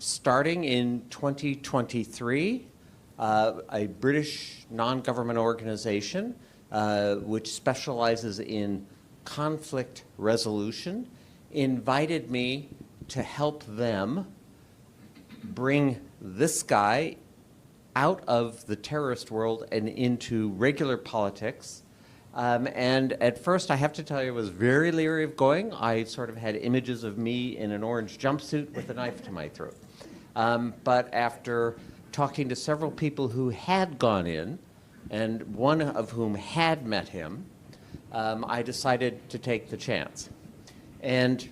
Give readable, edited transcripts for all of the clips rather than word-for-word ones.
starting in 2023, a British non-government organization which specializes in conflict resolution invited me to help them bring this guy out of the terrorist world and into regular politics. And at first, I have to tell you, I was very leery of going. I sort of had images of me in an orange jumpsuit with a knife to my throat. But after talking to several people who had gone in, and one of whom had met him, I decided to take the chance. And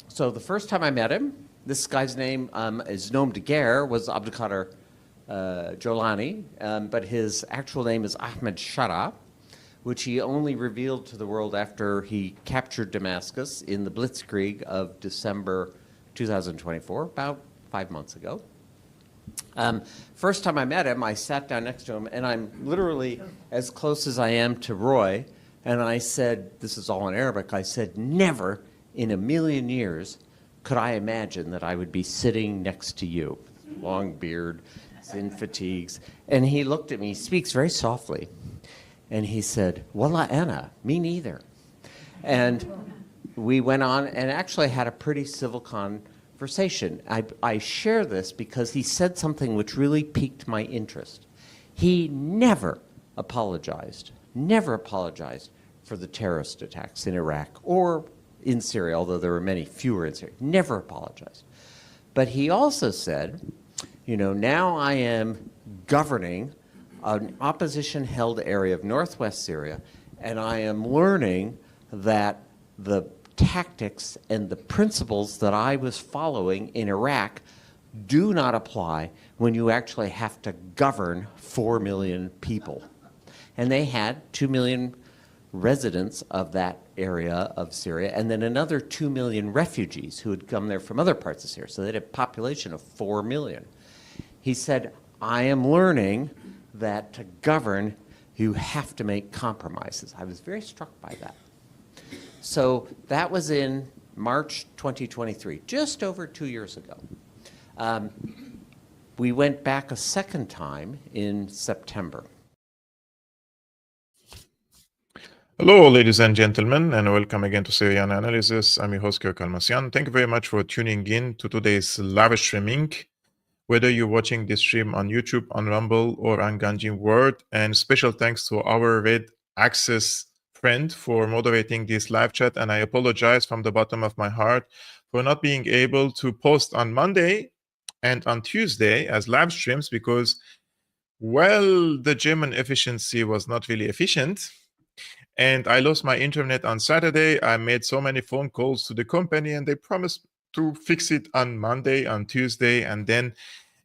so the first time I met him, this guy's name, his nom de guerre was Abdulkader Jolani, but his actual name is Ahmed Shara, which he only revealed to the world after he captured Damascus in the Blitzkrieg of December 2024, about 5 months ago. First time I met him, I sat down next to him, and I'm literally as close as I am to Roy, and I said, this is all in Arabic, I said, never in a million years could I imagine that I would be sitting next to you. Long beard, thin fatigues. And he looked at me, he speaks very softly, and he said, Wallah ana, me neither. And we went on and actually had a pretty civil conversation. I share this because he said something which really piqued my interest. He never apologized for the terrorist attacks in Iraq or in Syria, although there were many fewer in Syria, never apologized. But he also said, you know, now I am governing an opposition-held area of northwest Syria, and I am learning that the tactics and the principles that I was following in Iraq do not apply when you actually have to govern 4 million people. And they had 2 million residents of that area of Syria, and then another 2 million refugees who had come there from other parts of Syria. So they had a population of 4 million. He said, I am learning that to govern, you have to make compromises. I was very struck by that. So that was in March 2023, just over 2 years ago. We went back a second time in September. Hello, ladies and gentlemen, and welcome again to Syriana Analysis. I'm your host, Kevork Almassian. Thank you very much for tuning in to today's live streaming. Whether you're watching this stream on YouTube, on Rumble, or on Ganji World, and special thanks to our Red Access friend for moderating this live chat, and I apologize from the bottom of my heart for not being able to post on Monday and on Tuesday as live streams because, well, the German efficiency was not really efficient. And I lost my internet on Saturday. I made so many phone calls to the company, and they promised to fix it on Monday, on Tuesday, and then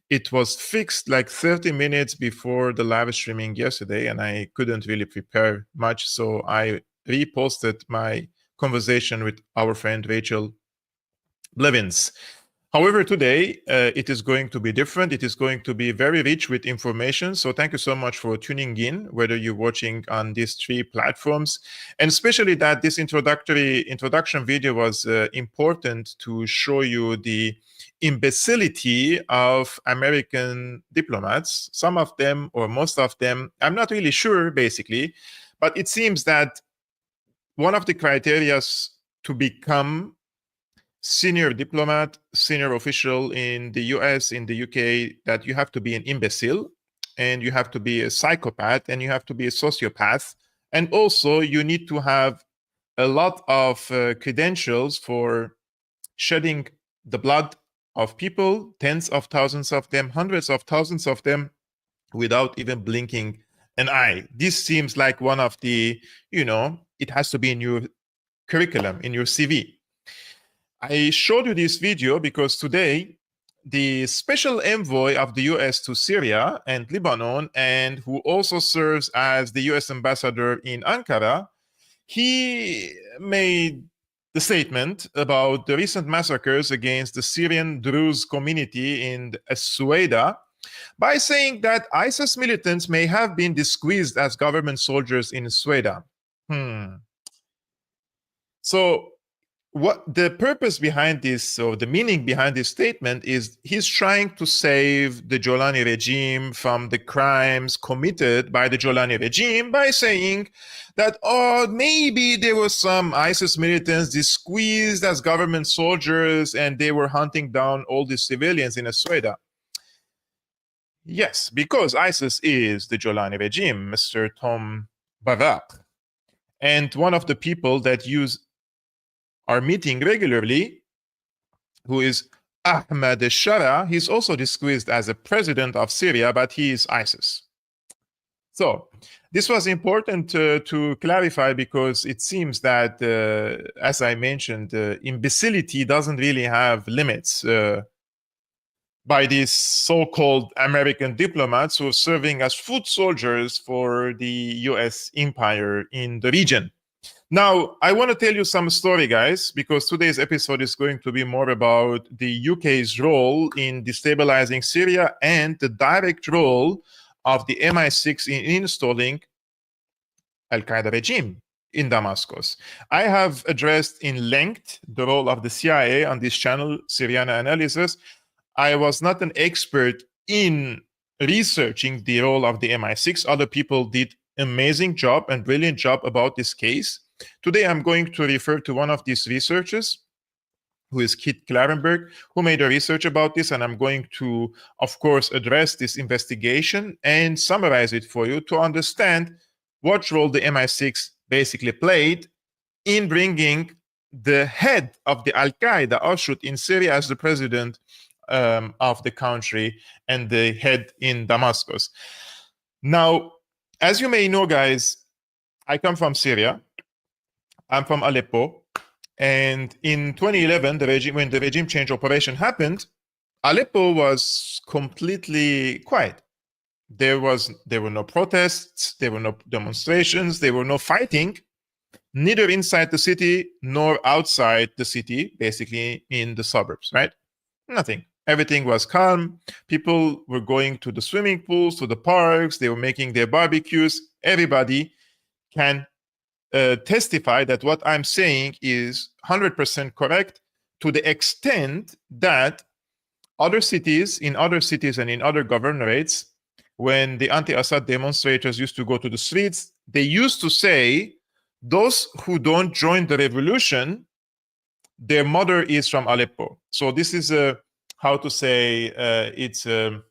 it was fixed like 30 minutes before the live streaming yesterday, and I couldn't really prepare much, so I reposted my conversation with our friend Rachel Blevins. However, today it is going to be different. It is going to be very rich with information. So thank you so much for tuning in, whether you're watching on these 3 platforms, and especially that this introduction video was important to show you the imbecility of American diplomats. Some of them, or most of them, I'm not really sure, basically, but it seems that one of the criteria to become senior diplomat, senior official in the US, in the UK, that you have to be an imbecile, and you have to be a psychopath, and you have to be a sociopath, and also you need to have a lot of credentials for shedding the blood of people, tens of thousands of them, hundreds of thousands of them, without even blinking an eye. This seems like one of the, you know, it has to be in your curriculum, in your CV. I showed you this video because today the special envoy of the US to Syria and Lebanon, and who also serves as the US ambassador in Ankara, he made the statement about the recent massacres against the Syrian Druze community in Sueda by saying that ISIS militants may have been disguised as government soldiers in Sueda. So what the purpose behind this, or the meaning behind this statement, is he's trying to save the Jolani regime from the crimes committed by the Jolani regime by saying that, oh, maybe there were some ISIS militants disguised as government soldiers and they were hunting down all the civilians in Asweda. Yes, because ISIS is the Jolani regime, Mr. Tom Barak. And one of the people that are meeting regularly, who is Ahmed Shara, he's also disguised as a president of Syria, but he is ISIS. So this was important to clarify, because it seems that, as I mentioned, imbecility doesn't really have limits by these so-called American diplomats who are serving as foot soldiers for the US empire in the region. Now, I want to tell you some story, guys, because today's episode is going to be more about the UK's role in destabilizing Syria and the direct role of the MI6 in installing Al-Qaeda regime in Damascus. I have addressed in length the role of the CIA on this channel, Syriana Analysis. I was not an expert in researching the role of the MI6. Other people did amazing job and brilliant job about this case. Today, I'm going to refer to one of these researchers, who is Kit Klarenberg, who made a research about this, and I'm going to, of course, address this investigation and summarize it for you to understand what role the MI6 basically played in bringing the head of the Al-Qaeda offshoot in Syria as the president of the country and the head in Damascus. Now, as you may know, guys, I come from Syria. I'm from Aleppo. And in 2011, when the regime change operation happened, Aleppo was completely quiet. There were no protests, there were no demonstrations, there were no fighting, neither inside the city nor outside the city, basically in the suburbs, right? Nothing. Everything was calm. People were going to the swimming pools, to the parks, they were making their barbecues. Everybody can testify that what I'm saying is 100% correct, to the extent that in other cities and in other governorates, when the anti-Assad demonstrators used to go to the streets, they used to say, those who don't join the revolution, their mother is from Aleppo. So this is it's an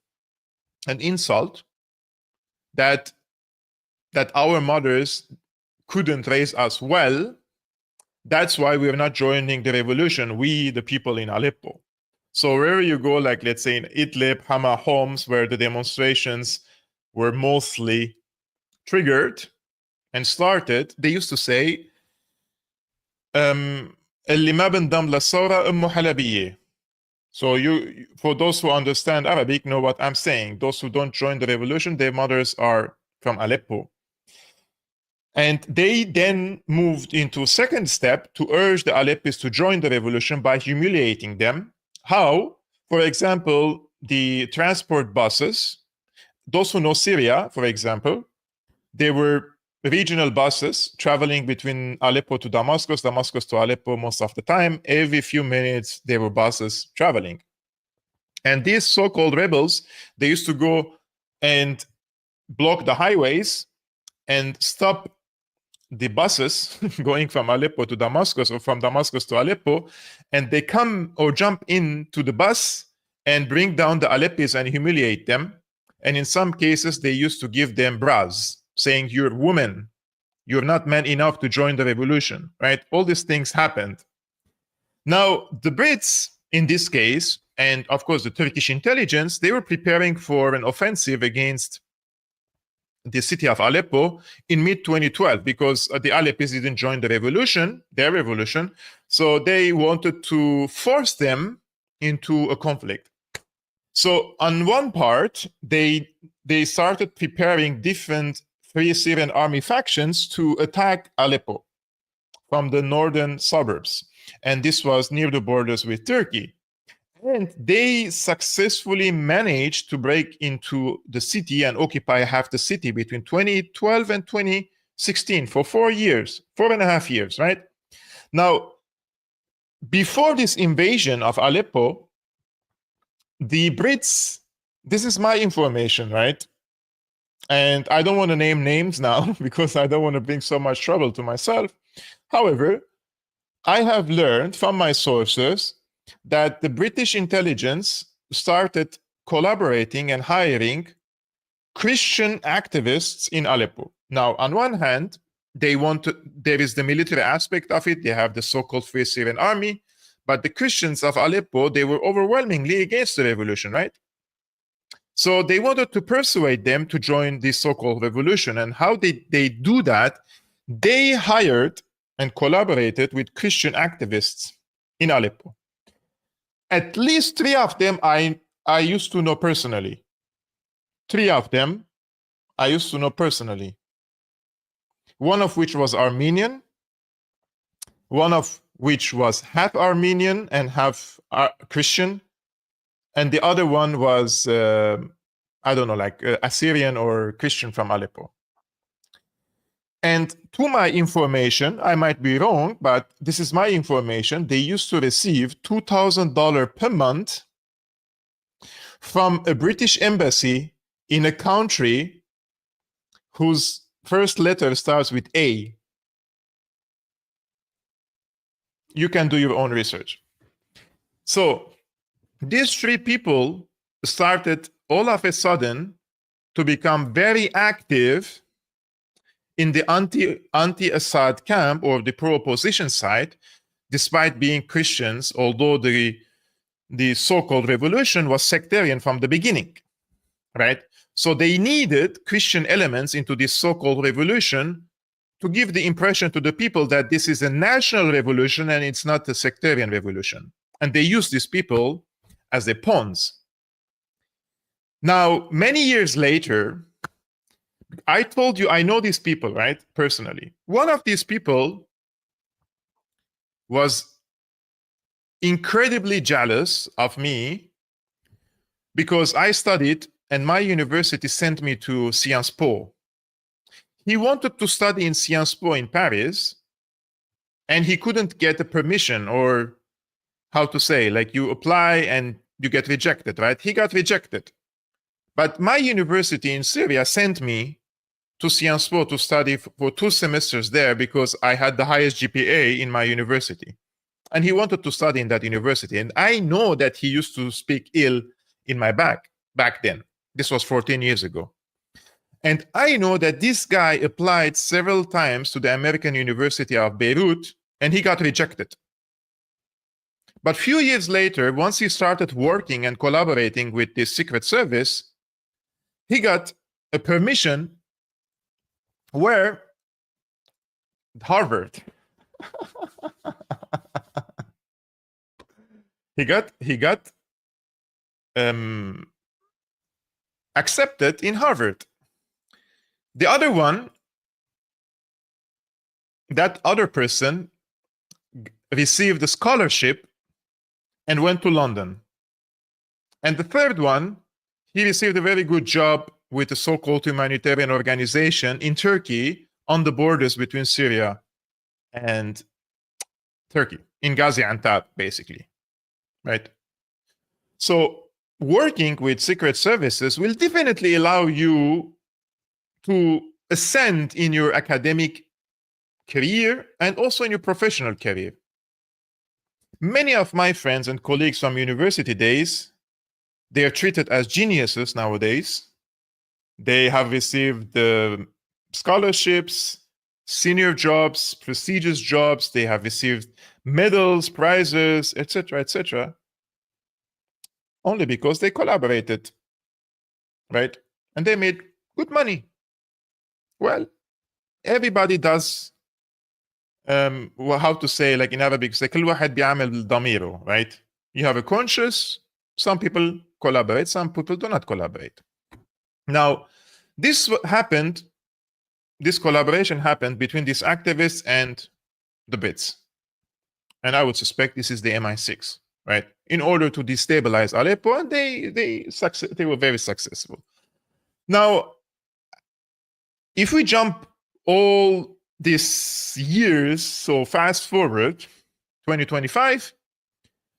insult that our mothers couldn't raise us well. That's why we're not joining the revolution, we, the people in Aleppo. So wherever you go, like let's say in Idlib, Hama, Homs, where the demonstrations were mostly triggered and started, they used to say, اللي ما بندم للثورة أمه حلبية. So for those who understand Arabic, know what I'm saying. Those who don't join the revolution, their mothers are from Aleppo. And they then moved into a second step to urge the Aleppis to join the revolution by humiliating them. How? For example, the transport buses, those who know Syria, for example, there were regional buses traveling between Aleppo to Damascus, Damascus to Aleppo most of the time. Every few minutes, there were buses traveling. And these so-called rebels, they used to go and block the highways and stop the buses going from Aleppo to Damascus or from Damascus to Aleppo, and they come or jump into the bus and bring down the Aleppis and humiliate them. And in some cases, they used to give them bras, saying, you're women, you're not men enough to join the revolution, right? All these things happened. Now, the Brits, in this case, and of course the Turkish intelligence, they were preparing for an offensive against the city of Aleppo in mid-2012, because the Aleppis didn't join the revolution, their revolution, so they wanted to force them into a conflict. So on one part, they started preparing different Free Syrian Army factions to attack Aleppo from the northern suburbs, and this was near the borders with Turkey. And they successfully managed to break into the city and occupy half the city between 2012 and 2016 for 4 years, 4.5 years, right? Now, before this invasion of Aleppo, the Brits, this is my information, right? And I don't want to name names now because I don't want to bring so much trouble to myself. However, I have learned from my sources that the British intelligence started collaborating and hiring Christian activists in Aleppo. Now, on one hand, there is the military aspect of it. They have the so-called Free Syrian Army, but the Christians of Aleppo, they were overwhelmingly against the revolution, right? So they wanted to persuade them to join this so-called revolution. And how did they do that? They hired and collaborated with Christian activists in Aleppo. At least 3 of them I used to know personally. 3 of them I used to know personally. One of which was Armenian, one of which was half Armenian and half Christian, and the other one was, I don't know, like Assyrian or Christian from Aleppo. And to my information, I might be wrong, but this is my information, they used to receive $2,000 per month from a British embassy in a country whose first letter starts with A. You can do your own research. So these 3 people started all of a sudden to become very active in the anti-Assad camp or the pro-opposition side, despite being Christians, although the so-called revolution was sectarian from the beginning, right? So they needed Christian elements into this so-called revolution to give the impression to the people that this is a national revolution and it's not a sectarian revolution. And they used these people as their pawns. Now, many years later, I told you I know these people, right? Personally. One of these people was incredibly jealous of me because I studied and my university sent me to Sciences Po. He wanted to study in Sciences Po in Paris and he couldn't get a permission, or how to say, like you apply and you get rejected, right? He got rejected. But my university in Syria sent me to Sciences Po to study for 2 semesters there because I had the highest GPA in my university. And he wanted to study in that university. And I know that he used to speak ill in my back then. This was 14 years ago. And I know that this guy applied several times to the American University of Beirut and he got rejected. But a few years later, once he started working and collaborating with the Secret Service, he got a permission where Harvard. he got accepted in Harvard. The other one, that other person received a scholarship and went to London. And the third one, he received a very good job with a so-called humanitarian organization in Turkey on the borders between Syria and Turkey, in Gaziantep, basically, right? So working with secret services will definitely allow you to ascend in your academic career and also in your professional career. Many of my friends and colleagues from university days, they are treated as geniuses nowadays. They have received scholarships, senior jobs, prestigious jobs. They have received medals, prizes, etc., only because they collaborated, right? And they made good money. Well, everybody does, how to say, like in Arabic, كل واحد بيعمل ضميره, right? You have a conscience. Some people collaborate, some people do not collaborate. Now, this collaboration happened between these activists and the Brits. And I would suspect this is the MI6, right? In order to destabilize Aleppo, and they were very successful. Now, if we jump all these years, so fast forward, 2025,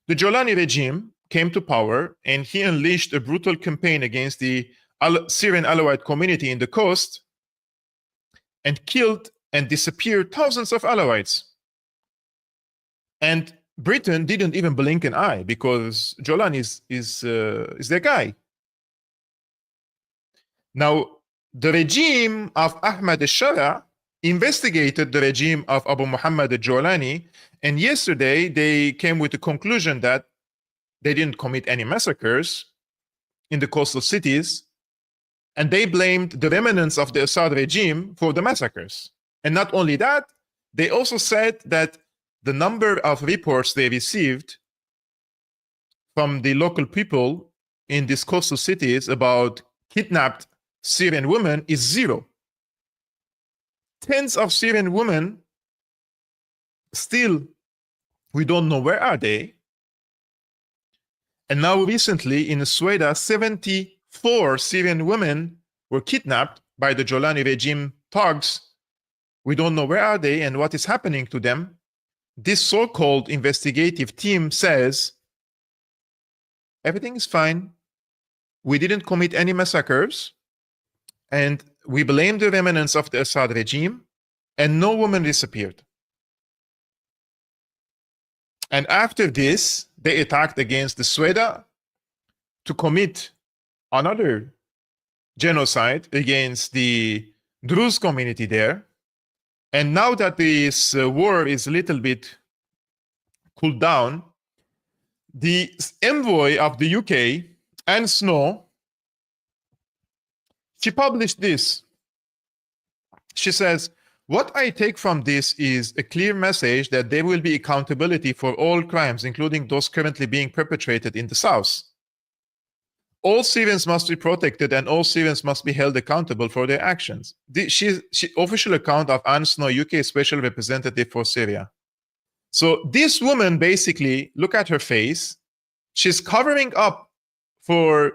the Jolani regime came to power and he unleashed a brutal campaign against the Syrian Alawite community in the coast and killed and disappeared thousands of Alawites. And Britain didn't even blink an eye because Jolani is their guy. Now, the regime of Ahmad al-Shara investigated the regime of Abu Muhammad al-Jolani, and yesterday they came with the conclusion that they didn't commit any massacres in the coastal cities, and they blamed the remnants of the Assad regime for the massacres. And not only that, they also said that the number of reports they received from the local people in these coastal cities about kidnapped Syrian women is zero. Tens of Syrian women, still, we don't know where are they. And now recently in Sweden, 74 Syrian women were kidnapped by the Jolani regime thugs. We don't know where are they and what is happening to them. This so-called investigative team says, everything is fine. We didn't commit any massacres. And we blame the remnants of the Assad regime, and no woman disappeared. And after this, they attacked against the Sweden to commit another genocide against the Druze community there. And now that this war is a little bit cooled down, the envoy of the UK, Anne Snow, she published this. She says, what I take from this is a clear message that there will be accountability for all crimes, including those currently being perpetrated in the south. All Syrians must be protected and all Syrians must be held accountable for their actions. She official account of Anne Snow, UK Special Representative for Syria. So this woman basically, look at her face, she's covering up for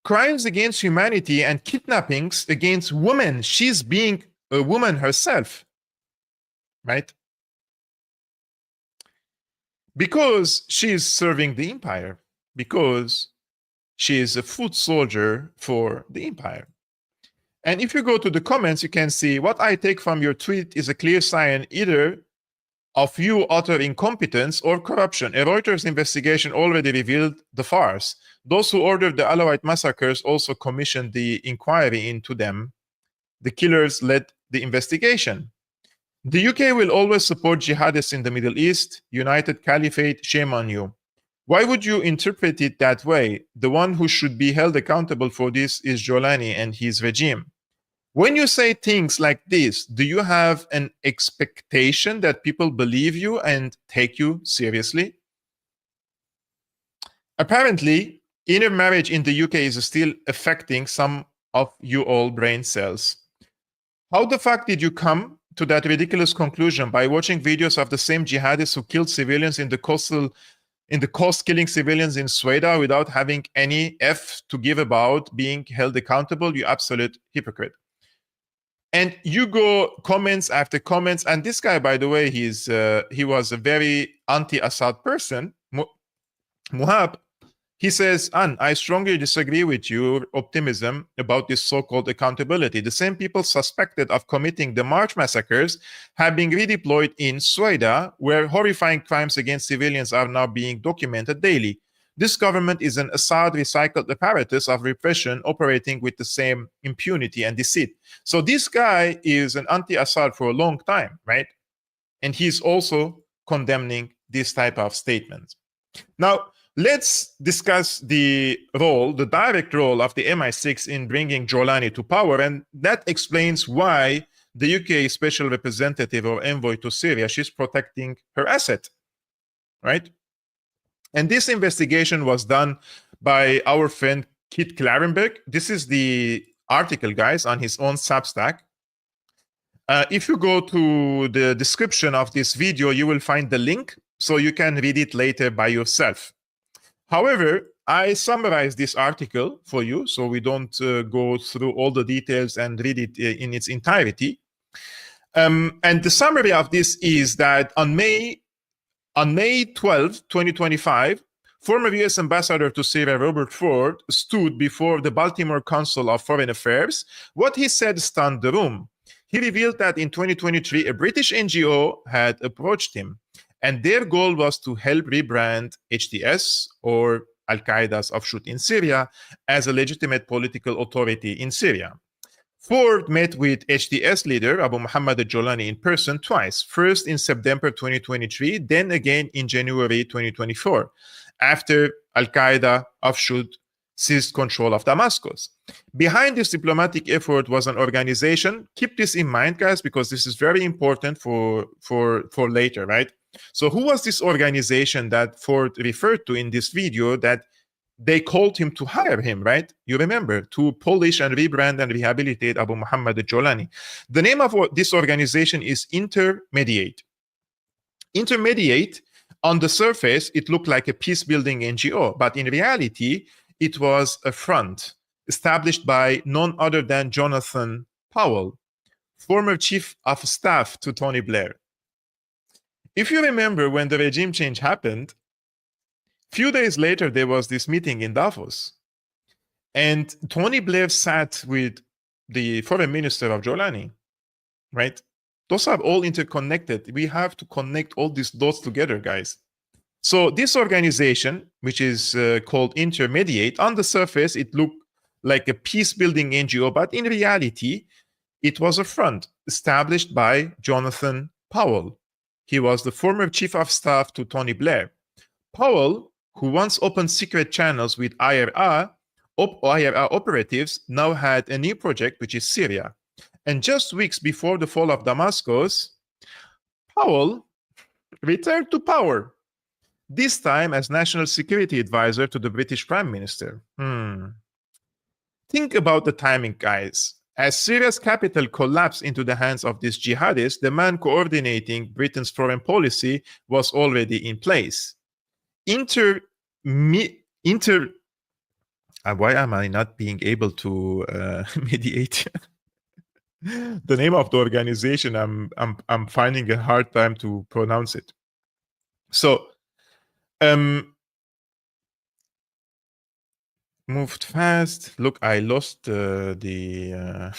crimes against humanity and kidnappings against women. She's being a woman herself, right? Because she is serving the empire, because she is a foot soldier for the empire. And if you go to the comments, you can see what I take from your tweet is a clear sign either of you utter incompetence or corruption. A Reuters investigation already revealed the farce. Those who ordered the Alawite massacres also commissioned the inquiry into them. The killers led the investigation. The UK will always support jihadists in the Middle East. United Caliphate, shame on you. Why would you interpret it that way? The one who should be held accountable for this is Jolani and his regime. When you say things like this, do you have an expectation that people believe you and take you seriously? Apparently, intermarriage in the UK is still affecting some of you all brain cells. How the fuck did you come to that ridiculous conclusion? By watching videos of the same jihadists who killed civilians in the coast, killing civilians in Sweden without having any F to give about being held accountable? You absolute hypocrite. And you go comments after comments, and this guy, by the way, he was a very anti-Assad person, Muhab. He says, Anne, I strongly disagree with your optimism about this so-called accountability. The same people suspected of committing the March massacres have been redeployed in Sweden, where horrifying crimes against civilians are now being documented daily. This government is an Assad recycled apparatus of repression operating with the same impunity and deceit. So this guy is an anti-Assad for a long time, right? And he's also condemning this type of statements. Now, let's discuss the direct role of the MI6 in bringing Jolani to power, and that explains why the UK Special Representative or Envoy to Syria, she's protecting her asset, right? And this investigation was done by our friend Kit Klarenberg. This is the article, guys, on his own Substack. If you go to the description of this video, you will find the link, so you can read it later by yourself. However, I summarized this article for you, so we don't go through all the details and read it in its entirety. And the summary of this is that on May On May 12, 2025, former U.S. Ambassador to Syria Robert Ford stood before the Baltimore Council of Foreign Affairs. What he said stunned the room. He revealed that in 2023, a British NGO had approached him, and their goal was to help rebrand HTS, or Al Qaeda's offshoot in Syria, as a legitimate political authority in Syria. Ford met with HTS leader Abu Muhammad Jolani in person twice, first in September 2023, then again in January 2024, after Al Qaeda offshoot seized control of Damascus. Behind this diplomatic effort was an organization. Keep this in mind, guys, because this is very important for later, right? So who was this organization that Ford referred to in this video that they called him to hire him, right? You remember, to polish and rebrand and rehabilitate Abu Muhammad Jolani. The name of this organization is Intermediate. Intermediate, on the surface, it looked like a peace-building NGO, but in reality, it was a front established by none other than Jonathan Powell, former chief of staff to Tony Blair. If you remember, when the regime change happened, few days later, there was this meeting in Davos, and Tony Blair sat with the foreign minister of Jolani, right? Those are all interconnected. We have to connect all these dots together, guys. So this organization, which is called Intermediate, on the surface, it looked like a peace-building NGO, but in reality, it was a front established by Jonathan Powell. He was the former chief of staff to Tony Blair. Powell, who once opened secret channels with IRA operatives, now had a new project, which is Syria. And just weeks before the fall of Damascus, Powell returned to power, this time as National Security Advisor to the British Prime Minister. Think about the timing, guys. As Syria's capital collapsed into the hands of these jihadists, the man coordinating Britain's foreign policy was already in place. Why am I not being able to mediate? The name of the organization, I'm finding a hard time to pronounce it. So, moved fast. Look, I lost the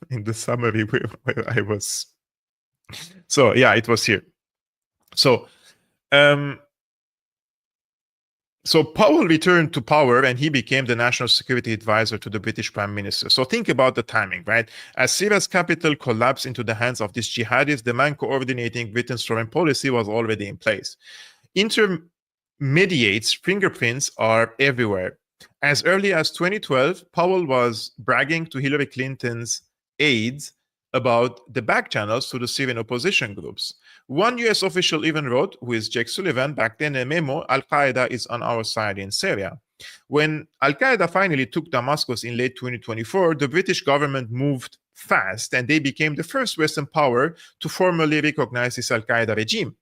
in the summary where I was. So yeah, it was here. So, so Powell returned to power and he became the national security advisor to the British Prime Minister. So think about the timing, right? As Syria's capital collapsed into the hands of these jihadists, the man coordinating Britain's foreign policy was already in place. Intermediate's fingerprints are everywhere. As early as 2012, Powell was bragging to Hillary Clinton's aides about the back channels to the Syrian opposition groups. One US official even wrote, who is Jake Sullivan, back then a memo, Al-Qaeda is on our side in Syria. When Al-Qaeda finally took Damascus in late 2024, the British government moved fast and they became the first Western power to formally recognize this Al-Qaeda regime.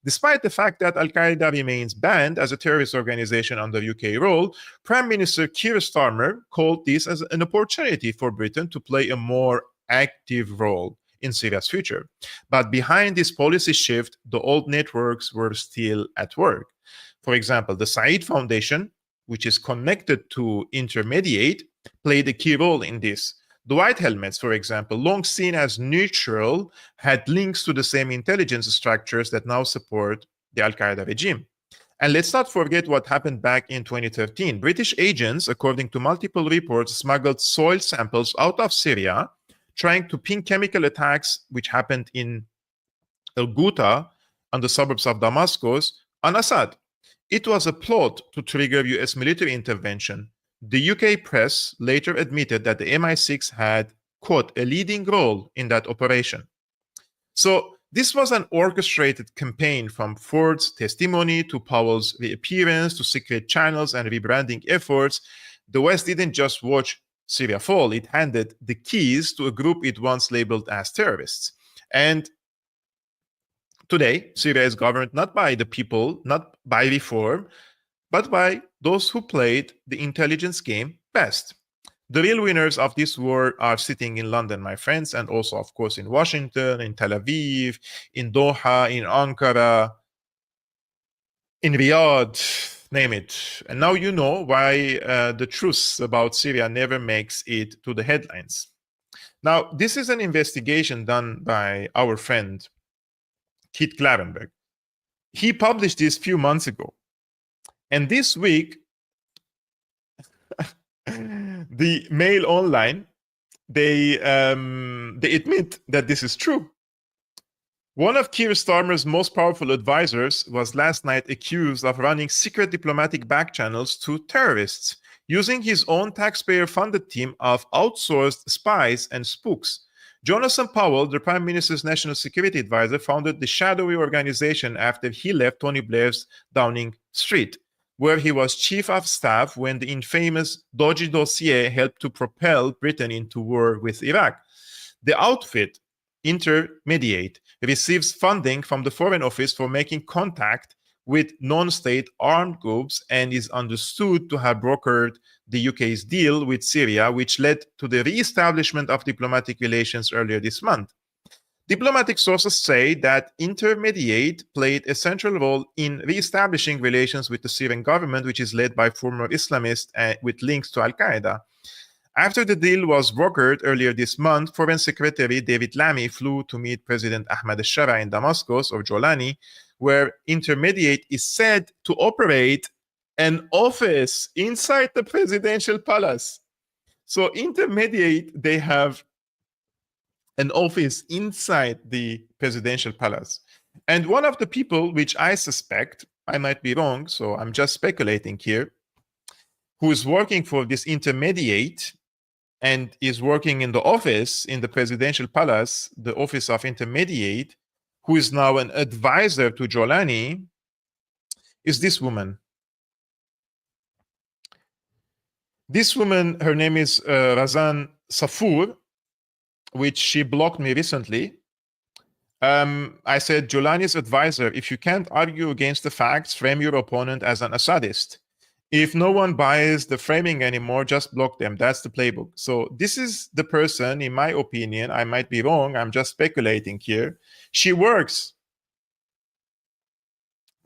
Despite the fact that Al-Qaeda remains banned as a terrorist organization under UK rule, Prime Minister Keir Starmer called this as an opportunity for Britain to play a more active role in Syria's future. But behind this policy shift, the old networks were still at work. For example, the Said Foundation, which is connected to Intermediate, played a key role in this. The White Helmets, for example, long seen as neutral, had links to the same intelligence structures that now support the Al-Qaeda regime. And let's not forget what happened back in 2013. British agents, according to multiple reports, smuggled soil samples out of Syria, trying to pin chemical attacks, which happened in El Ghouta, on the suburbs of Damascus, on Assad. It was a plot to trigger US military intervention. The UK press later admitted that the MI6 had, quote, a leading role in that operation. So this was an orchestrated campaign, from Ford's testimony to Powell's reappearance to secret channels and rebranding efforts. The West didn't just watch Syria fall, it handed the keys to a group it once labeled as terrorists. And today, Syria is governed not by the people, not by reform, but by those who played the intelligence game best. The real winners of this war are sitting in London, my friends, and also, of course, in Washington, in Tel Aviv, in Doha, in Ankara. in Riyadh, name it. And now you know why the truth about Syria never makes it to the headlines. Now, this is an investigation done by our friend Keith Klarenberg. He published this a few months ago. And this week, the Mail Online, they admit that this is true. One of Keir Starmer's most powerful advisors was last night accused of running secret diplomatic back channels to terrorists, using his own taxpayer-funded team of outsourced spies and spooks. Jonathan Powell, the Prime Minister's national security advisor, founded the shadowy organization after he left Tony Blair's Downing Street, where he was chief of staff when the infamous dodgy dossier helped to propel Britain into war with Iraq. The outfit, Intermediate, receives funding from the Foreign Office for making contact with non-state armed groups and is understood to have brokered the UK's deal with Syria, which led to the re-establishment of diplomatic relations earlier this month. Diplomatic sources say that Intermediate played a central role in re-establishing relations with the Syrian government, which is led by former Islamists with links to Al-Qaeda. After the deal was brokered earlier this month, Foreign Secretary David Lammy flew to meet President Ahmad al-Shara in Damascus, or Jolani, where Intermediate is said to operate an office inside the presidential palace. So Intermediate, they have an office inside the presidential palace. And one of the people, which I suspect, I might be wrong, so I'm just speculating here, who is working for this Intermediate and is working in the office in the presidential palace, the office of Intermediate, who is now an advisor to Jolani, is this woman. This woman, her name is Razan Safour, which she blocked me recently. I said, Jolani's advisor, if you can't argue against the facts, frame your opponent as an Assadist. If no one buys the framing anymore, just block them. That's the playbook. So this is the person, in my opinion, I might be wrong, I'm just speculating here. She works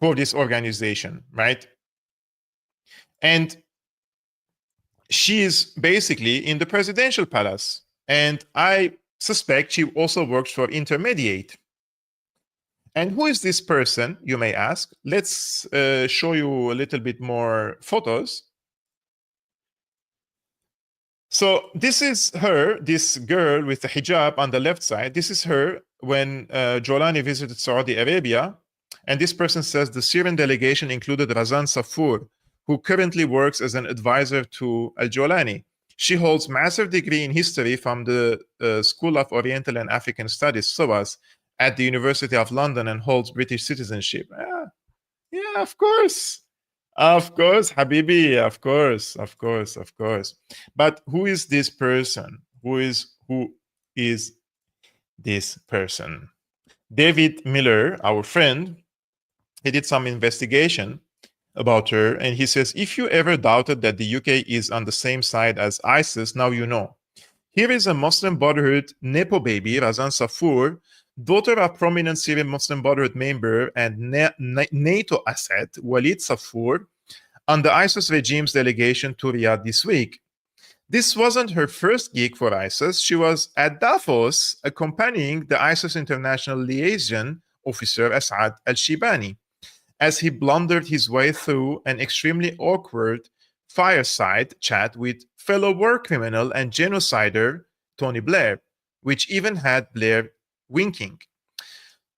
for this organization, right? And she is basically in the presidential palace. And I suspect she also works for Intermediate. And who is this person, you may ask? Let's show you a little bit more photos. So this is her, this girl with the hijab on the left side. This is her when Jolani visited Saudi Arabia. And this person says the Syrian delegation included Razan Safour, who currently works as an advisor to Al-Jolani. She holds master's degree in history from the School of Oriental and African Studies, SOAS, at the University of London and holds British citizenship. Yeah, of course. Of course, Habibi, of course. But who is this person? Who is this person? David Miller, our friend, he did some investigation about her, and he says, if you ever doubted that the UK is on the same side as ISIS, now you know. Here is a Muslim Brotherhood Nepo baby, Razan Safour, daughter of prominent Syrian Muslim Brotherhood member and NATO asset Walid Safour, on the ISIS regime's delegation to Riyadh this week. This wasn't her first gig for ISIS. She was at Davos accompanying the ISIS international liaison officer Asad al-Shibani as he blundered his way through an extremely awkward fireside chat with fellow war criminal and genocider Tony Blair, which even had Blair winking.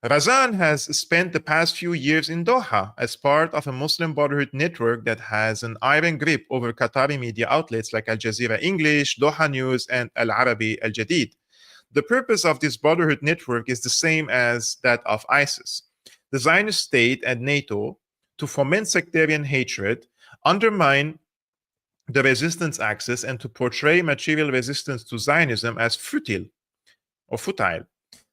Razan has spent the past few years in Doha as part of a Muslim Brotherhood network that has an iron grip over Qatari media outlets like Al Jazeera English, Doha News, and Al Arabi Al Jadid. The purpose of this Brotherhood network is the same as that of ISIS: the Zionist state and NATO to foment sectarian hatred, undermine the resistance axis, and to portray material resistance to Zionism as futile.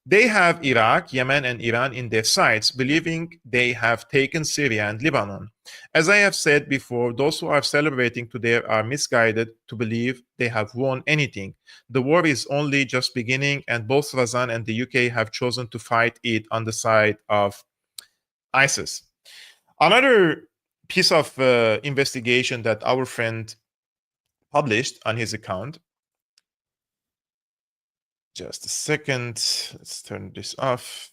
They have Iraq, Yemen, and Iran in their sights, believing they have taken Syria and Lebanon. As I have said before, those who are celebrating today are misguided to believe they have won anything. The war is only just beginning, and both Razan and the UK have chosen to fight it on the side of ISIS. Another piece of investigation that our friend published on his account. Just a second. Let's turn this off.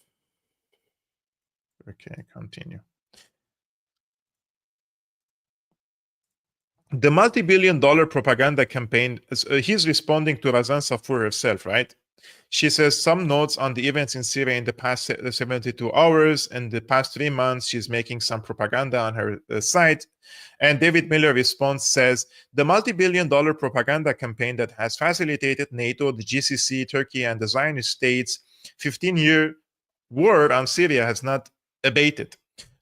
Okay, continue. The multi-billion-dollar propaganda campaign, he's responding to Razan Safour herself, right? She says some notes on the events in Syria in the past 72 hours and the past 3 months. She's making some propaganda on her site. And David Miller responds, says, the multi-billion-dollar propaganda campaign that has facilitated NATO, the GCC, Turkey, and the Zionist states' 15-year war on Syria has not abated.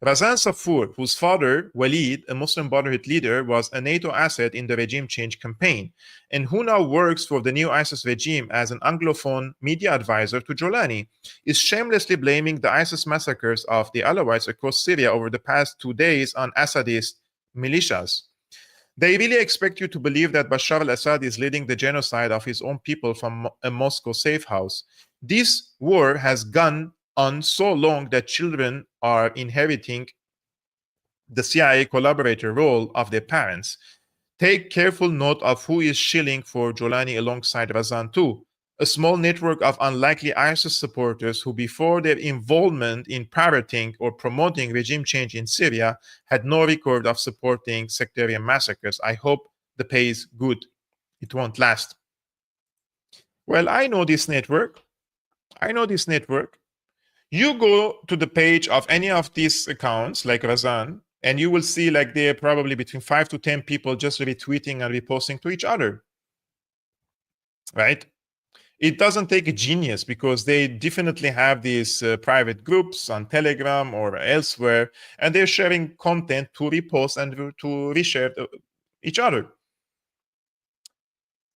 Razan Safour, whose father, Walid, a Muslim Brotherhood leader, was a NATO asset in the regime change campaign, and who now works for the new ISIS regime as an Anglophone media advisor to Jolani, is shamelessly blaming the ISIS massacres of the Alawites across Syria over the past 2 days on Assadist militias. They really expect you to believe that Bashar al-Assad is leading the genocide of his own people from a Moscow safe house. This war has gone on so long that children are inheriting the CIA collaborator role of their parents. Take careful note of who is shilling for Jolani alongside Razan too. A small network of unlikely ISIS supporters who, before their involvement in parroting or promoting regime change in Syria, had no record of supporting sectarian massacres. I hope the pay is good. It won't last. Well, I know this network. You go to the page of any of these accounts, like Razan, and you will see like they're probably between 5 to 10 people just retweeting and reposting to each other, right? It doesn't take a genius because they definitely have these private groups on Telegram or elsewhere, and they're sharing content to repost and to reshare each other.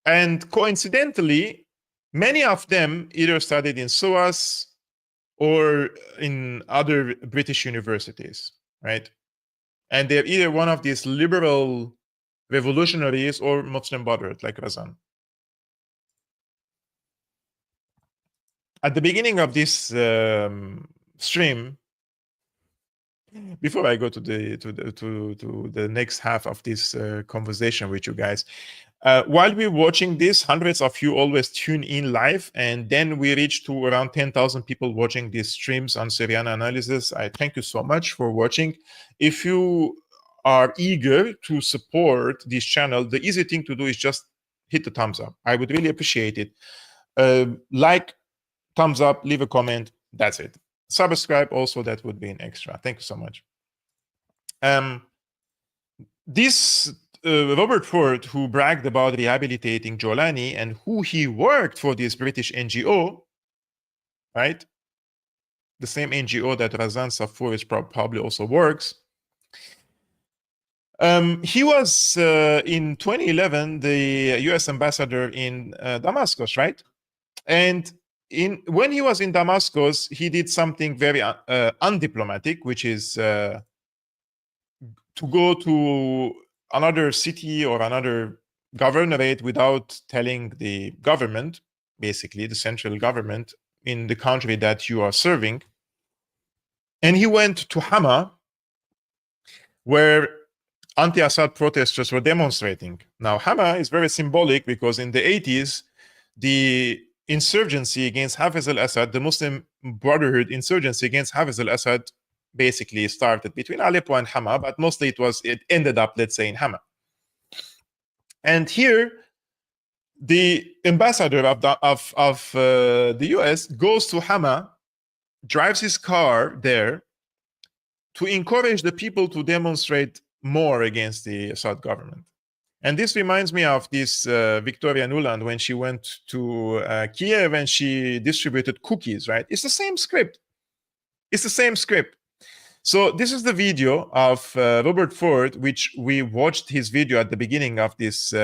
And coincidentally, many of them either studied in SOAS or in other British universities, right? And they're either one of these liberal revolutionaries or Muslim Brotherhood, like Razan. At the beginning of this stream, before I go to the next half of this conversation with you guys, while we're watching this, hundreds of you always tune in live, and then we reach to around 10,000 people watching these streams on Syriana Analysis. I thank you so much for watching. If you are eager to support this channel, the easy thing to do is just hit the thumbs up. I would really appreciate it. Like, thumbs up, leave a comment, that's it. Subscribe also, that would be an extra. Thank you so much. This Robert Ford, who bragged about rehabilitating Jolani and who he worked for this British NGO, right? The same NGO that Razan Safour probably also works. He was, in 2011, the US ambassador in Damascus, right? And when he was in Damascus, he did something very undiplomatic, which is to go to another city or another governorate without telling the government, basically the central government in the country that you are serving. And he went to Hama, where anti-Assad protesters were demonstrating. Now, Hama is very symbolic because in the 80s, the insurgency against Hafez al-Assad, the Muslim Brotherhood insurgency against Hafez al-Assad, basically started between Aleppo and Hama, but mostly it ended up, let's say, in Hama. And here, the ambassador of the US goes to Hama, drives his car there to encourage the people to demonstrate more against the Assad government. And this reminds me of this Victoria Nuland when she went to Kiev and she distributed cookies, right? It's the same script. It's the same script. So this is the video of Robert Ford, which we watched his video at the beginning of this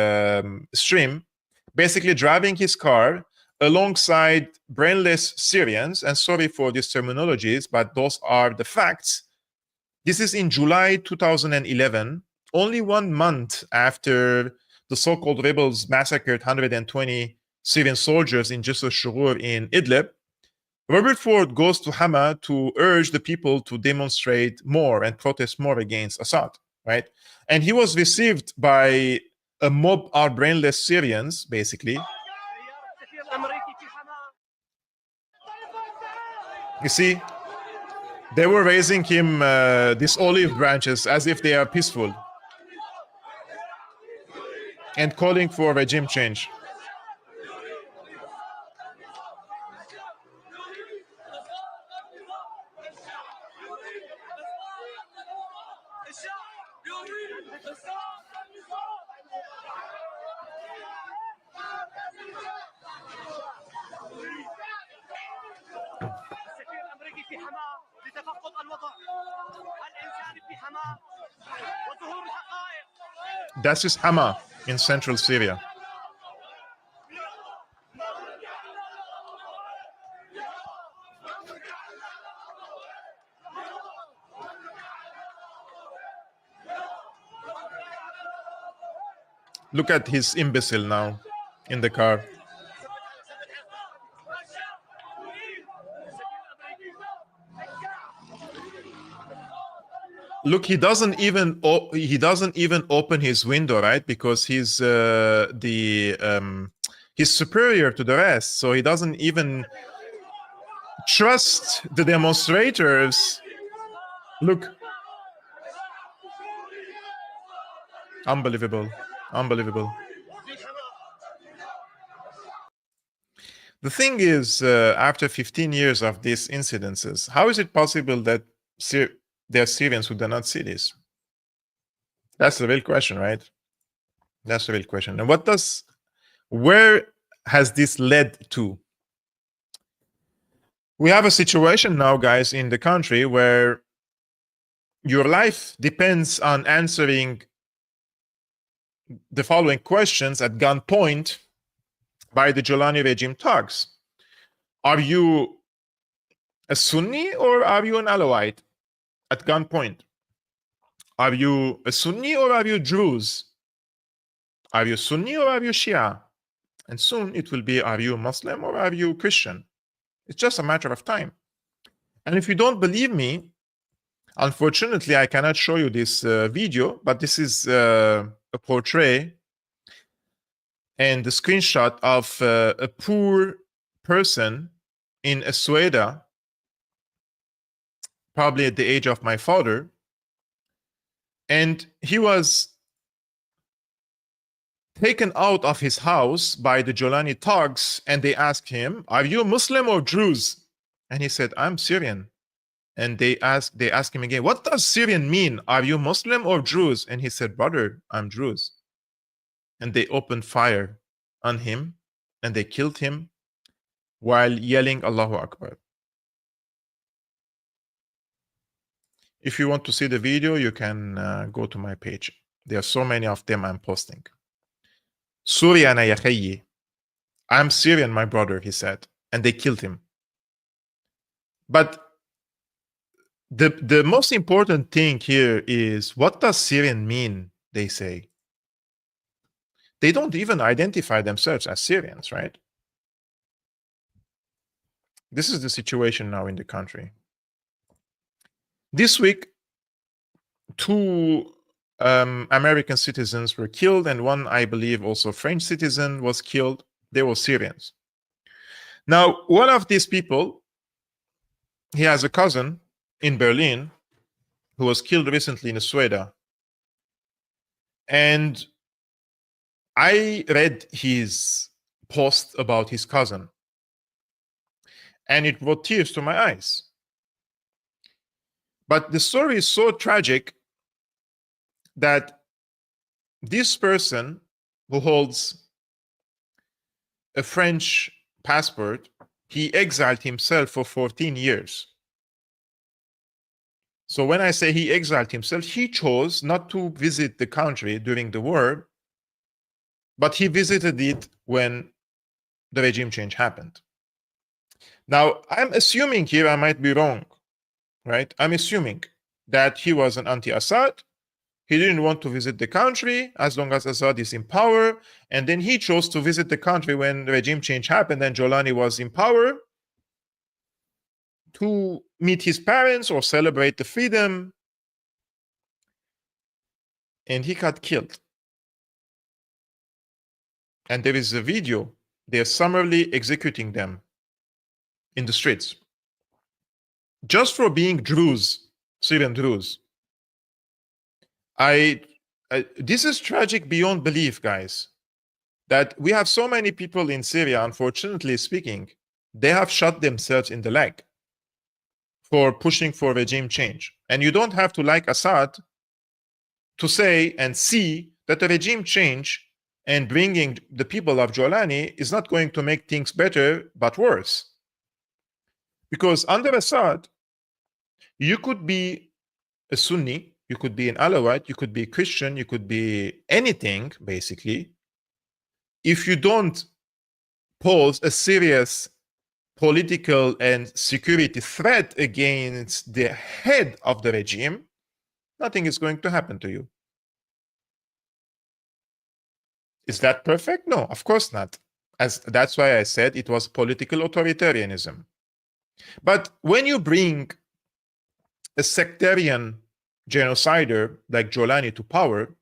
stream, basically driving his car alongside brainless Syrians. And sorry for these terminologies, but those are the facts. This is in July 2011, only 1 month after the so-called rebels massacred 120 Syrian soldiers in Jisr al-Shughur in Idlib, Robert Ford goes to Hama to urge the people to demonstrate more and protest more against Assad, right? And he was received by a mob of brainless Syrians, basically. You see, they were raising him these olive branches as if they are peaceful and calling for regime change. That is Hama in central Syria. Look at his imbecile now in the car. Look, he doesn't even open his window, right? Because he's he's superior to the rest, so he doesn't even trust the demonstrators. Look, unbelievable, unbelievable. The thing is, after 15 years of these incidences, how is it possible that there are Syrians who do not see this? That's the real question, right? That's the real question. And where has this led to? We have a situation now, guys, in the country where your life depends on answering the following questions at gunpoint by the Jolani regime thugs. Are you a Sunni or are you an Alawite? At gunpoint. Are you a Sunni or are you Druze? Are you Sunni or are you Shia? And soon it will be, are you Muslim or are you Christian? It's just a matter of time. And if you don't believe me, unfortunately, I cannot show you this video, but this is a portrait and the screenshot of a poor person in Sweden, probably at the age of my father. And he was taken out of his house by the Jolani thugs, and they asked him, are you Muslim or Druze? And he said, I'm Syrian. And they asked him again, what does Syrian mean? Are you Muslim or Druze? And he said, brother, I'm Druze. And they opened fire on him and they killed him while yelling Allahu Akbar. If you want to see the video, you can go to my page. There are so many of them I'm posting. Syriana ya khayyi. I'm Syrian, my brother, he said. And they killed him. But the most important thing here is, what does Syrian mean, they say. They don't even identify themselves as Syrians, right? This is the situation now in the country. This week, 2 American citizens were killed, and one, I believe, also French citizen was killed. They were Syrians. Now, one of these people, he has a cousin in Berlin who was killed recently in Sweden. And I read his post about his cousin, and it brought tears to my eyes. But the story is so tragic that this person who holds a French passport, he exiled himself for 14 years. So when I say he exiled himself, he chose not to visit the country during the war, but he visited it when the regime change happened. Now, I'm assuming here, I might be wrong, right? I'm assuming that he was an anti-Assad. He didn't want to visit the country as long as Assad is in power. And then he chose to visit the country when the regime change happened and Jolani was in power. to meet his parents or celebrate the freedom, and he got killed. And there is a video, they're summarily executing them in the streets just for being Druze, Syrian Druze. This is tragic beyond belief, guys, that we have so many people in Syria, unfortunately speaking, they have shot themselves in the leg for pushing for regime change. And you don't have to like Assad to say and see that the regime change and bringing the people of Jolani is not going to make things better, but worse. Because under Assad, you could be a Sunni, you could be an Alawite, you could be Christian, you could be anything, basically. If you don't pose a serious political and security threat against the head of the regime, nothing is going to happen to you. Is that perfect? No, of course not. That's why I said it was political authoritarianism. But when you bring a sectarian genocider like Jolani to power,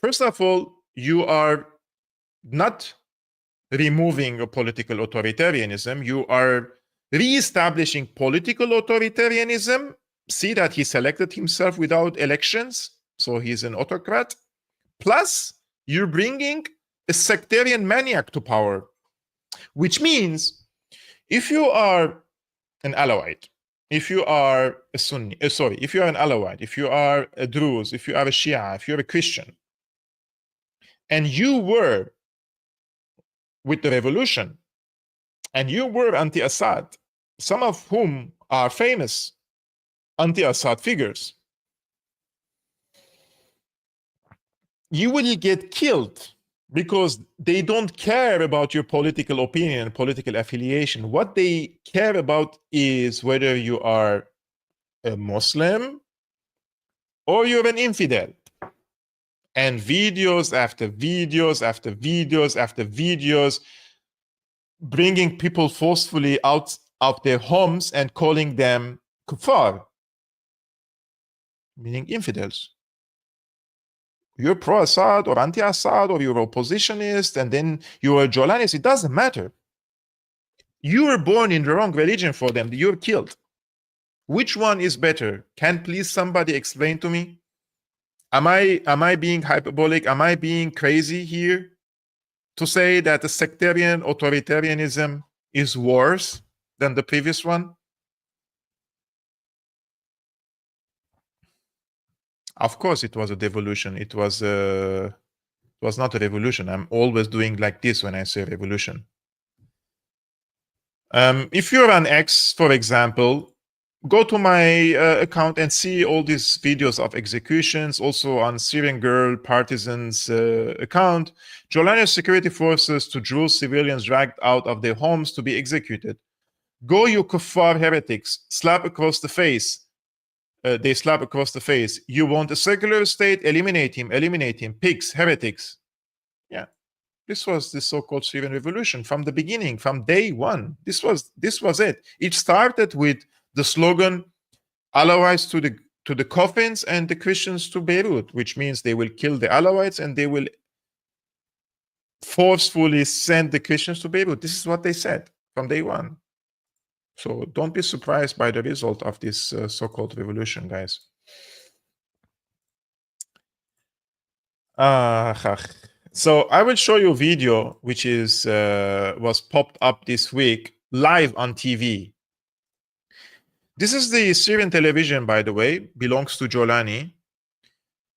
first of all, you are not removing a political authoritarianism, you are re-establishing political authoritarianism. See that he selected himself without elections, so he's an autocrat. Plus, you're bringing a sectarian maniac to power, which means if you are an Alawite, if you are a Sunni, if you are an Alawite, if you are a Druze, if you are a Shia, if you're a Christian, and you were with the revolution, and you were anti-Assad, some of whom are famous anti-Assad figures, you will get killed because they don't care about your political opinion, political affiliation. What they care about is whether you are a Muslim or you're an infidel. And videos after videos after videos after videos, bringing people forcefully out of their homes and calling them kuffar, meaning infidels. You're pro-Assad or anti-Assad, or you're oppositionist, and then you're a Jolanist. It doesn't matter. You were born in the wrong religion for them. You're killed. Which one is better? Can please somebody explain to me? Am I being hyperbolic? Am I being crazy here to say that the sectarian authoritarianism is worse than the previous one? Of course, it was a devolution. It was not a revolution. I'm always doing like this when I say revolution. If you're on X, for example, go to my account and see all these videos of executions. Also on Syrian Girl Partisans account, Jolani security forces to Druze civilians dragged out of their homes to be executed. Go, you kuffar heretics! Slap across the face. They slap across the face. You want a secular state? Eliminate him. Eliminate him. Pigs, heretics. Yeah, this was the so-called Syrian revolution from the beginning, from day one. This was it. It started with the slogan, Alawites to the coffins and the Christians to Beirut, which means they will kill the Alawites and they will forcefully send the Christians to Beirut. This is what they said from day one. So don't be surprised by the result of this so-called revolution, guys. So I will show you a video which is was popped up this week live on TV. This is the Syrian television, by the way, belongs to Jolani.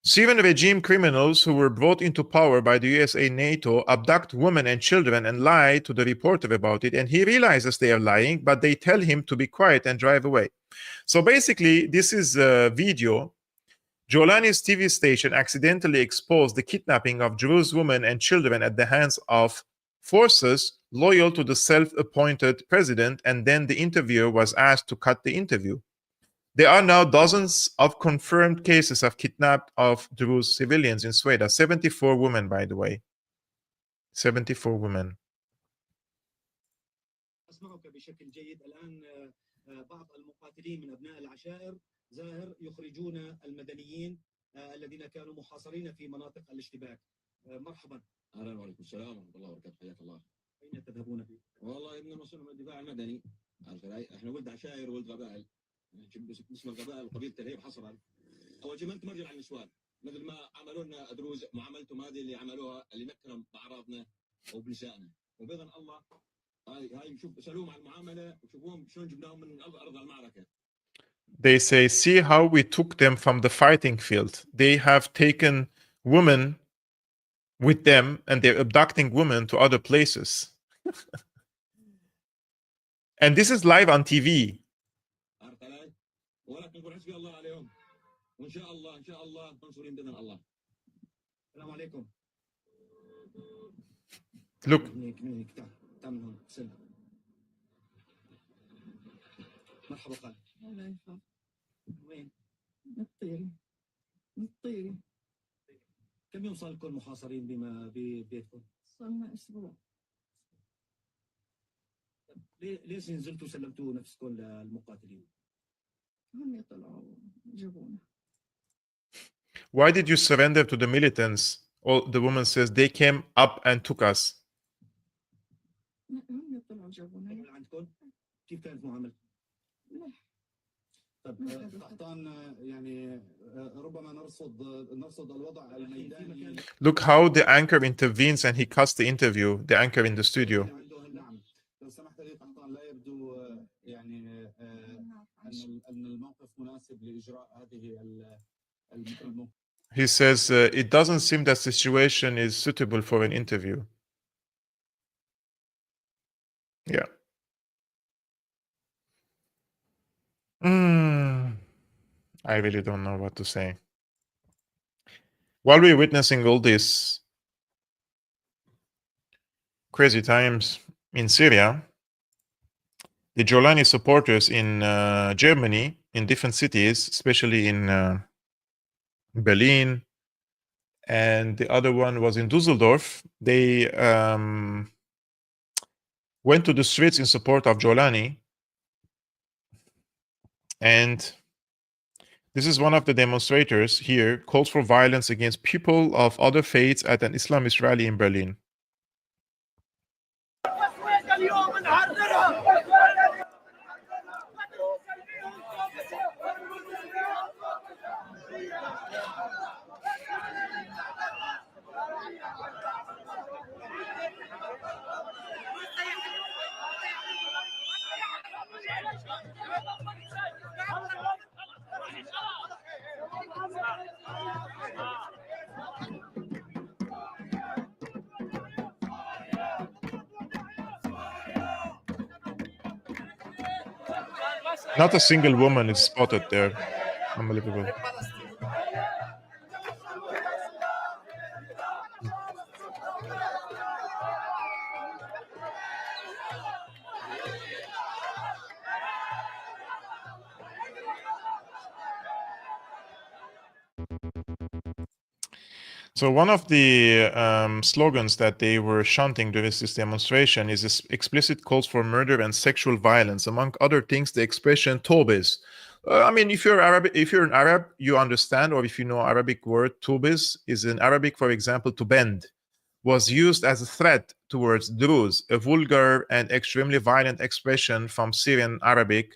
Syrian regime criminals who were brought into power by the USA, NATO, abduct women and children and lie to the reporter about it. And he realizes they are lying, but they tell him to be quiet and drive away. So basically, this is a video. Jolani's TV station accidentally exposed the kidnapping of Druze women and children at the hands of forces loyal to the self-appointed president, and then the interviewer was asked to cut the interview. There are now dozens of confirmed cases of kidnapped of Druze civilians in Sweden. 74 women, by the way. 74 women. بعض المقاتلين من أبناء العشائر زاهر يخرجون المدنيين الذين كانوا محاصرين في مناطق الاشتباك. مرحبا. اهلا وعليكم السلام ورحمه الله وبركاته. حياك الله. اين تذهبون به؟ والله ابن مسؤول من الدفاع المدني. احنا ولد عشائر ولد قبائل. اسم القبائل وقبيله ترهيب حصرا. اول شيء ما انت مرجع عن السؤال، مثل ما عملوا لنا ادروز معاملتهم هذه اللي عملوها اللي نكرم باعراضنا وبنسائنا، وباذن الله هاي شوف سالوهم عن المعامله وشوفوهم شلون جبناهم من ارض المعركه. They say, see how we took them from the fighting field. They have taken women with them and they're abducting women to other places. And this is live on TV. Look. وين؟ نطيري نطيري. كم يوم صار لكم محاصرين ببيتكم؟ صار اسبوع. ليش نزلتوا سلمتوا نفسكم للمقاتلين؟ هم يطلعوا جابونا. Why did you surrender to the militants? All the woman says they came up and took us. هم يطلعوا جابونا. عندكم كيف كانت معاملتهم؟ Look how the anchor intervenes and he cuts the interview, the anchor in the studio. He says it doesn't seem that situation is suitable for an interview. Yeah. I really don't know what to say. While we're witnessing all these crazy times in Syria, the Jolani supporters in Germany, in different cities, especially in Berlin, and the other one was in Düsseldorf, they went to the streets in support of Jolani. And this is one of the demonstrators here, calls for violence against people of other faiths at an Islamist rally in Berlin. Not a single woman is spotted there. Unbelievable. So one of the slogans that they were chanting during this demonstration is this explicit calls for murder and sexual violence. Among other things, the expression "tobis." I mean, if you're an Arab, you understand, or if you know Arabic word, "tobis" is in Arabic, for example, to bend, was used as a threat towards Druze, a vulgar and extremely violent expression from Syrian Arabic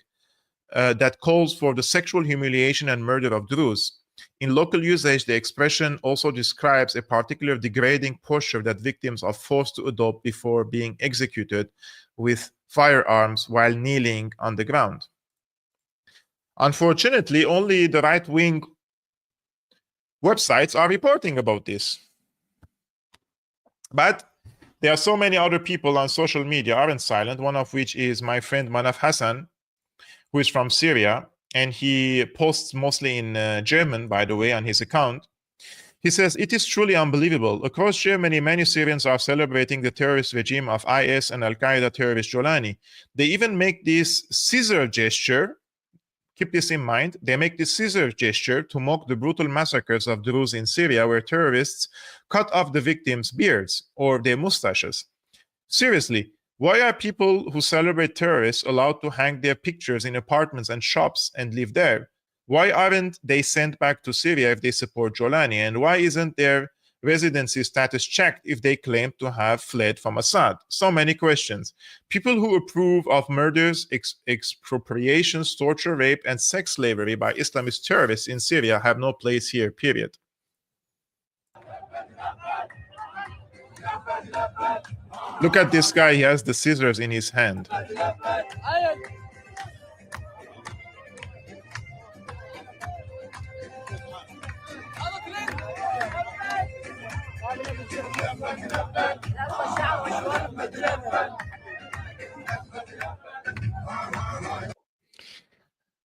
that calls for the sexual humiliation and murder of Druze. In local usage, the expression also describes a particular degrading posture that victims are forced to adopt before being executed with firearms while kneeling on the ground. Unfortunately, only the right-wing websites are reporting about this. But there are so many other people on social media aren't silent, one of which is my friend Manaf Hassan, who is from Syria, and he posts mostly in German, by the way, on his account. He says, "It is truly unbelievable. Across Germany, many Syrians are celebrating the terrorist regime of IS and Al-Qaeda terrorist Jolani. They even make this scissor gesture. Keep this in mind. They make this scissor gesture to mock the brutal massacres of Druze in Syria, where terrorists cut off the victims' beards or their mustaches. Seriously, Why are people who celebrate terrorists allowed to hang their pictures in apartments and shops and live there? Why aren't they sent back to Syria if they support Jolani? And why isn't their residency status checked if they claim to have fled from Assad? So many questions. People who approve of murders, expropriations, torture, rape, and sex slavery by Islamist terrorists in Syria have no place here, period. Look at this guy, he has the scissors in his hand.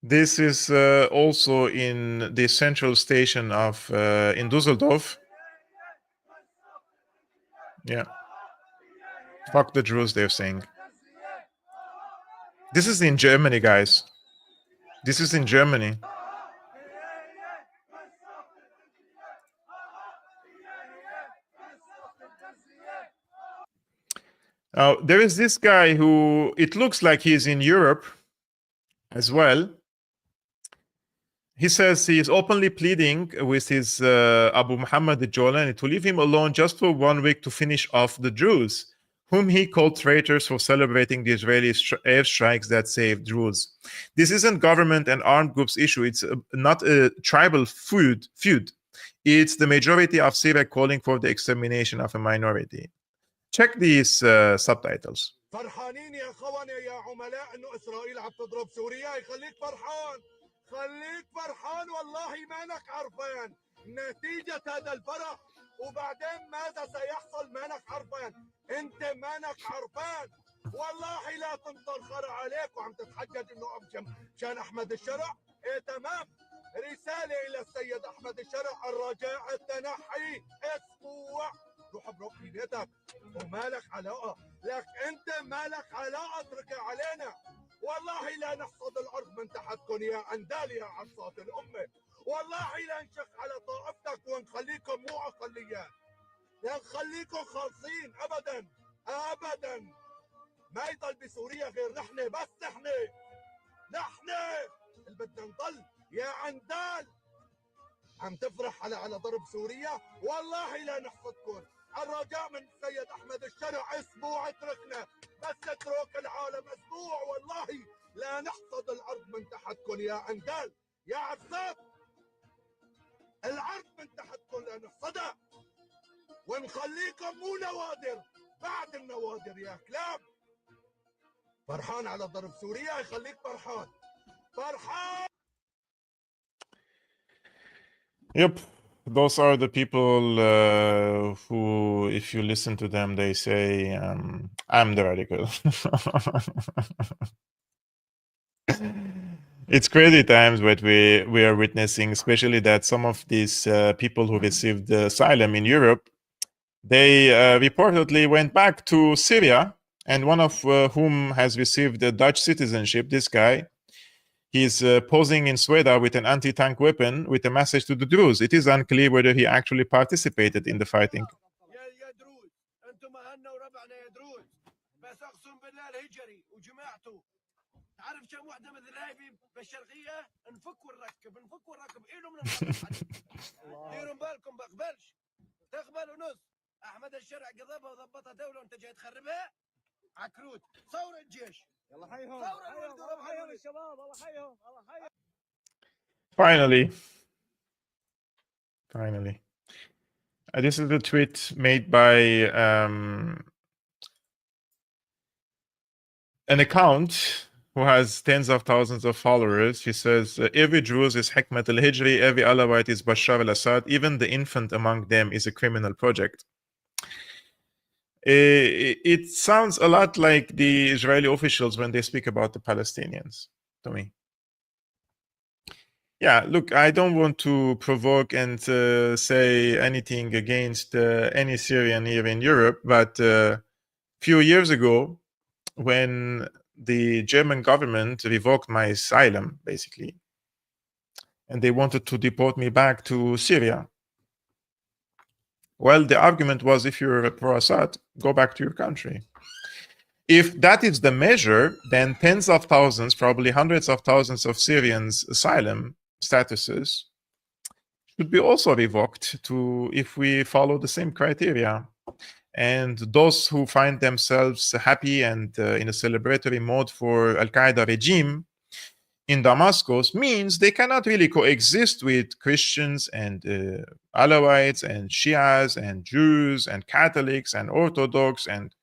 This is also in the central station of in Düsseldorf. Yeah. Fuck the Jews, they're saying. This is in Germany, guys. This is in Germany. There is this guy who, it looks like he's in Europe as well. He says he is openly pleading with his Abu Muhammad Jolani to leave him alone just for 1 week to finish off the Druze, whom he called traitors for celebrating the Israeli airstrikes that saved Druze. This isn't government and armed groups issue. It's not a tribal feud. It's the majority of Syria calling for the extermination of a minority. Check these subtitles. فرحانين يا اخوانا يا عملاء انه اسرائيل عم تضرب سوريا. يخليك فرحان، خليك فرحان، والله مانك عرفان نتيجة هذا الفرح، وبعدين ماذا سيحصل مانك عرفان. انت مانك عرفان، والله لا تنطر عليك وعم تتحجج انه مشان احمد الشرع. ايه تمام. رسالة الى السيد احمد الشرع، الرجاء التنحي اسبوع. روح بروح في بيتك ومالك علاقه، لك انت مالك علاقه، اتركها علينا. والله لا نحصد الارض من تحتكم يا عندال يا عصات الامه. والله لا نشق على طائفتك ونخليكم مو اقليات، لا نخليكم خالصين ابدا ابدا. ما يضل بسوريا غير نحن، بس نحن اللي بدنا نضل يا عندال. عم تفرح على ضرب سوريا، والله لا نحصدكم. الرجاء من السيد احمد الشرع اسبوع اتركنا، بس اترك العالم اسبوع، والله لا نحصد الارض من تحتكم يا عندال يا عصاب. الارض من تحتكم لا نحصدها، ونخليكم مو نوادر بعد النوادر يا كلاب. فرحان على ضرب سوريا، يخليك فرحان فرحان. Yep, those are the people who, if you listen to them, they say, I'm the radical. It's crazy times what we are witnessing, especially that some of these people who received asylum in Europe, they reportedly went back to Syria, and one of whom has received a Dutch citizenship, this guy. He's posing in Sweden with an anti-tank weapon with a message to the Druze. It is unclear whether he actually participated in the fighting. Finally, this is the tweet made by an account who has tens of thousands of followers. He says, every Druze is Hikmat al-Hijri, every Alawite is Bashar al-Assad, even the infant among them is a criminal project. It sounds a lot like the Israeli officials when they speak about the Palestinians, to me. Yeah, look, I don't want to provoke and say anything against any Syrian here in Europe, but a few years ago, when the German government revoked my asylum, basically, and they wanted to deport me back to Syria, well, the argument was, if you're pro-Assad, go back to your country. If that is the measure, then tens of thousands, probably hundreds of thousands of Syrians' asylum statuses should be also revoked if we follow the same criteria. And those who find themselves happy and in a celebratory mode for Al-Qaeda regime in Damascus means they cannot really coexist with Christians and Alawites and Shias and Jews and Catholics and Orthodox and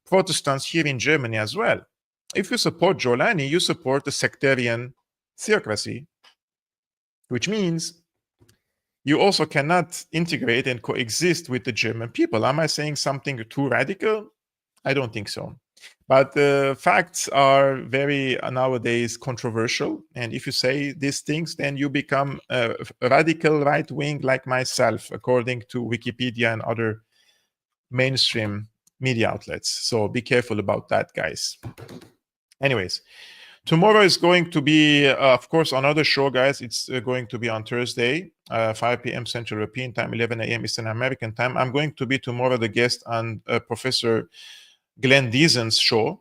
Protestants here in Germany as well. If you support Jolani, you support the sectarian theocracy, which means you also cannot integrate and coexist with the German people. Am I saying something too radical? I don't think so. But the facts are very nowadays controversial. And if you say these things, then you become a radical right wing like myself, according to Wikipedia and other mainstream media outlets. So be careful about that, guys. Anyways, tomorrow is going to be, of course, another show, guys. It's going to be on Thursday, 5 p.m. Central European Time, 11 a.m. Eastern American Time. I'm going to be tomorrow the guest on Professor Glenn Deason's show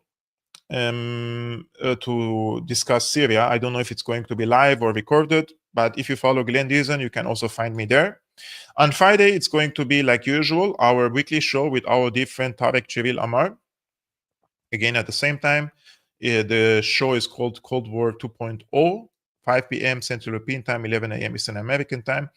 to discuss Syria. I don't know if it's going to be live or recorded, but if you follow Glenn Deason, you can also find me there. On Friday, it's going to be, like usual, our weekly show with our dear friend Tarek Chiril Amar. Again, at the same time, the show is called Cold War 2.0, 5 p.m. Central European Time, 11 a.m. Eastern American Time.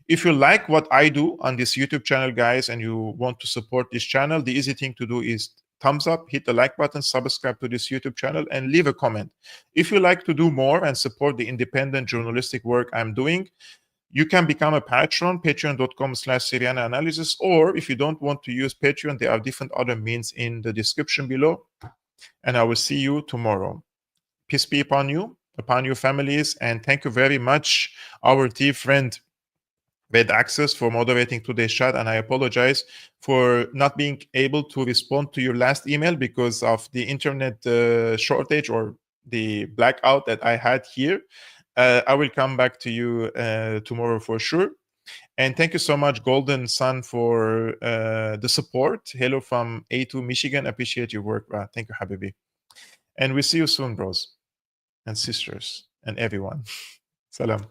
If you like what I do on this YouTube channel, guys, and you want to support this channel, the easy thing to do is thumbs up, hit the like button, subscribe to this YouTube channel, and leave a comment. If you like to do more and support the independent journalistic work I'm doing, you can become a patron, patreon.com/Syriana Analysis, or if you don't want to use Patreon, there are different other means in the description below. And I will see you tomorrow. Peace be upon you, upon your families, and thank you very much, our dear friend Red Access, for moderating today's chat. And I apologize for not being able to respond to your last email because of the internet shortage or the blackout that I had here. I will come back to you tomorrow for sure. And thank you so much, Golden Sun, for the support. Hello from A2 Michigan. Appreciate your work. Thank you, Habibi. And we'll see you soon, bros and sisters and everyone. Salam.